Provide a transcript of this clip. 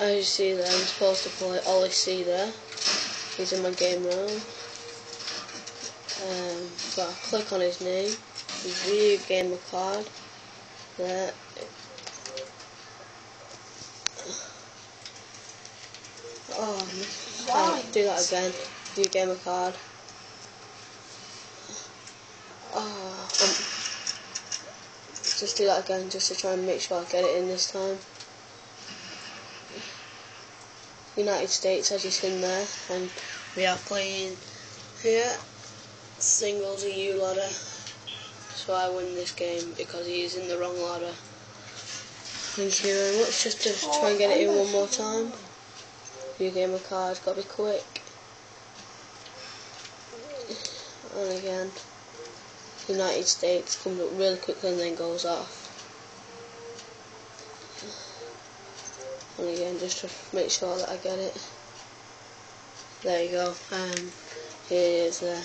As you see there, I'm supposed to play Ollie C there. He's in my game room. So I click on his name, view gamer card. There. Oh, Why? do that again. View gamer card. Just do that again, just to try and make sure I get it in this time. United States, as you seen there, and we are playing here singles EU ladder. So I win this game because he is in the wrong ladder. Thank you very much. Just to try and get it in one more time. View gamer card, gotta be quick. And again, United States comes up really quickly and then goes off. And again, just to make sure that I get it. There you go. Here's there.